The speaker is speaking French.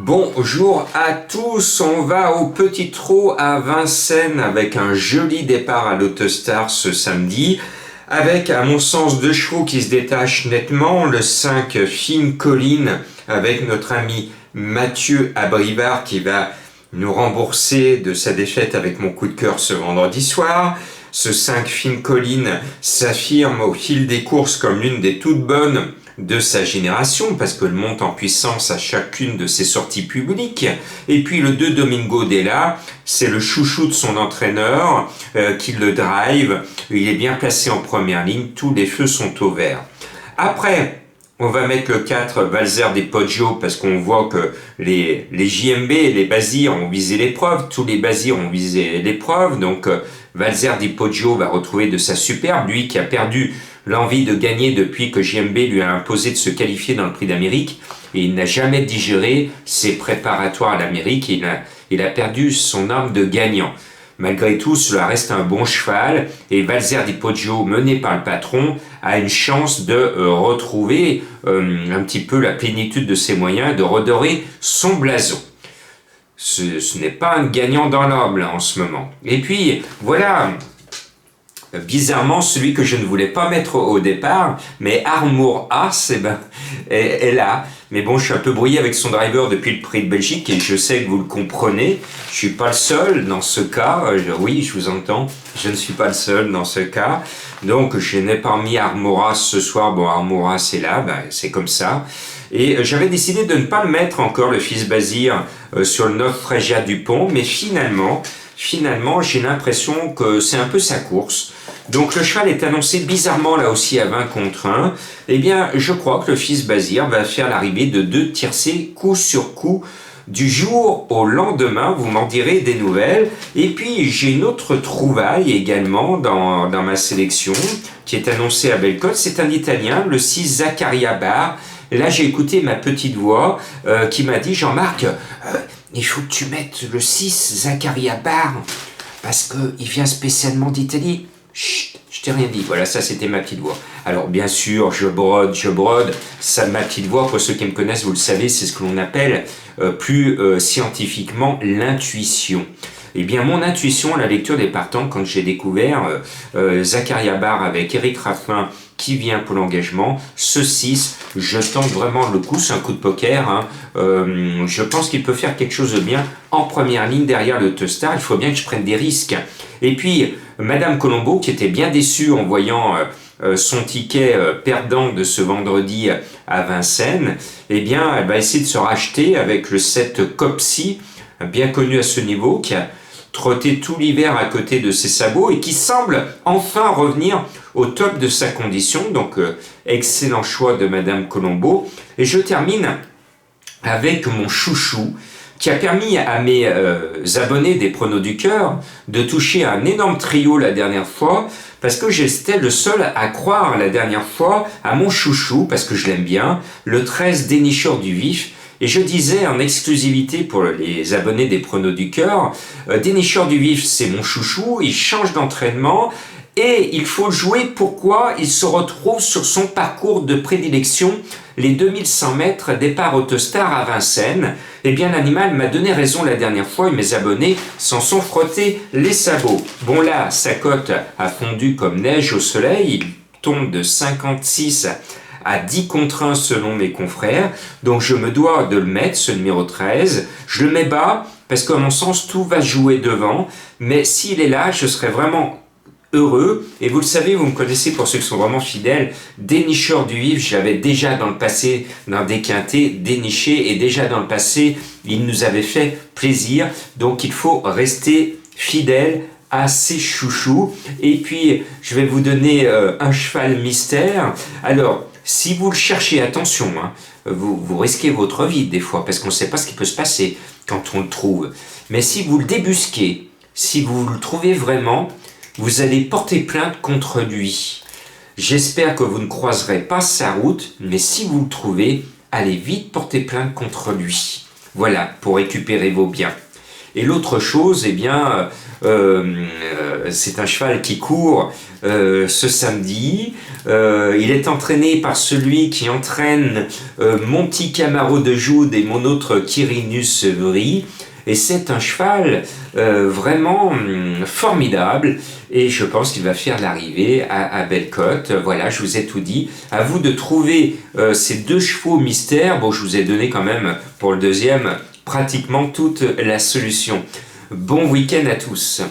Bonjour à tous, on va au Petit Trot à Vincennes avec un joli départ à l'Autostar ce samedi, avec à mon sens deux chevaux qui se détachent nettement, le 5 Fine Colline avec notre ami Mathieu Abrivard qui va nous rembourser de sa défaite avec mon coup de cœur ce vendredi soir. Ce 5 Fine Colline s'affirme au fil des courses comme l'une des toutes bonnes de sa génération, parce qu'elle monte en puissance à chacune de ses sorties publiques. Et puis le 2 Domingo Della, c'est le chouchou de son entraîneur qui le drive. Il est bien placé en première ligne, tous les feux sont au vert. Après, on va mettre le 4 Valzer des Poggio parce qu'on voit que les JMB et les Bazirs ont visé l'épreuve, tous les Bazirs ont visé l'épreuve, donc Valzer des Poggio va retrouver de sa superbe, lui qui a perdu l'envie de gagner depuis que JMB lui a imposé de se qualifier dans le Prix d'Amérique, et il n'a jamais digéré ses préparatoires à l'Amérique, il a perdu son âme de gagnant. Malgré tout, cela reste un bon cheval, et Valzer di Poggio, mené par le patron, a une chance de retrouver un petit peu la plénitude de ses moyens, de redorer son blason. Ce n'est pas un gagnant dans l'âme là en ce moment. Et puis, voilà, bizarrement, celui que je ne voulais pas mettre au départ, mais Armour As, est là. Mais bon, je suis un peu brouillé avec son driver depuis le Prix de Belgique et je sais que vous le comprenez. Je suis pas le seul dans ce cas. Oui, je vous entends. Je ne suis pas le seul dans ce cas. Donc, je n'ai pas mis Armour As ce soir. Bon, Armour As est là, c'est comme ça. Et j'avais décidé de ne pas le mettre encore, le fils Bazir, sur le 9 Frégia Dupont, mais finalement, j'ai l'impression que c'est un peu sa course. Donc le cheval est annoncé bizarrement là aussi à 20 contre 1. Eh bien, je crois que le fils Bazir va faire l'arrivée de 2 tiercés coup sur coup du jour au lendemain. Vous m'en direz des nouvelles. Et puis, j'ai une autre trouvaille également dans ma sélection qui est annoncée à Bellecote. C'est un Italien, le 6 Zaccaria Bar. Et là, j'ai écouté ma petite voix qui m'a dit « Jean-Marc, il faut que tu mettes le 6 Zaccaria Bar parce qu'il vient spécialement d'Italie. » Chut, je t'ai rien dit. Voilà, ça c'était ma petite voix. Alors bien sûr, je brode. Ça, ma petite voix, pour ceux qui me connaissent, vous le savez, c'est ce que l'on appelle plus scientifiquement l'intuition. Eh bien, mon intuition à la lecture des partants, quand j'ai découvert Zaccaria Bar avec Eric Raffin qui vient pour l'engagement, ce 6, je tente vraiment le coup, c'est un coup de poker. Hein. Je pense qu'il peut faire quelque chose de bien en première ligne derrière le Teustar. Il faut bien que je prenne des risques. Et puis, Madame Colombo, qui était bien déçue en voyant son ticket perdant de ce vendredi à Vincennes, eh bien, elle va essayer de se racheter avec le 7 Copsy, bien connu à ce niveau, qui a trotté tout l'hiver à côté de ses sabots et qui semble enfin revenir au top de sa condition. Donc, excellent choix de Madame Colombo. Et je termine avec mon chouchou, qui a permis à mes abonnés des Pronos du Cœur de toucher un énorme trio la dernière fois, parce que j'étais le seul à croire la dernière fois à mon chouchou, parce que je l'aime bien, le 13 Dénicheur du Vif. Et je disais en exclusivité pour les abonnés des Pronos du Cœur, Dénicheur du Vif, c'est mon chouchou, il change d'entraînement, et il faut jouer pourquoi il se retrouve sur son parcours de prédilection, les 2100 mètres départ Autostar à Vincennes. Eh bien, l'animal m'a donné raison la dernière fois et mes abonnés s'en sont frottés les sabots. Bon là, sa cote a fondu comme neige au soleil, il tombe de 56 à 10 contre 1 selon mes confrères. Donc je me dois de le mettre, ce numéro 13. Je le mets bas parce qu'à mon sens, tout va jouer devant. Mais s'il est là, je serai vraiment heureux. Et vous le savez, vous me connaissez pour ceux qui sont vraiment fidèles, Dénicheur du Vif, je l'avais déjà dans le passé, dans des quintés, déniché, et déjà dans le passé, il nous avait fait plaisir. Donc il faut rester fidèle à ses chouchous. Et puis, je vais vous donner un cheval mystère. Alors, si vous le cherchez, attention, hein, vous risquez votre vie des fois, parce qu'on ne sait pas ce qui peut se passer quand on le trouve. Mais si vous le débusquez, si vous le trouvez vraiment, vous allez porter plainte contre lui. J'espère que vous ne croiserez pas sa route, mais si vous le trouvez, allez vite porter plainte contre lui. Voilà, pour récupérer vos biens. Et l'autre chose, eh bien, c'est un cheval qui court ce samedi. Il est entraîné par celui qui entraîne mon petit Camaro de Joude et mon autre Quirinus Brie. Et c'est un cheval vraiment formidable. Et je pense qu'il va faire l'arrivée à Bellecote. Voilà, je vous ai tout dit. À vous de trouver ces deux chevaux mystères. Bon, je vous ai donné quand même pour le deuxième pratiquement toute la solution. Bon week-end à tous.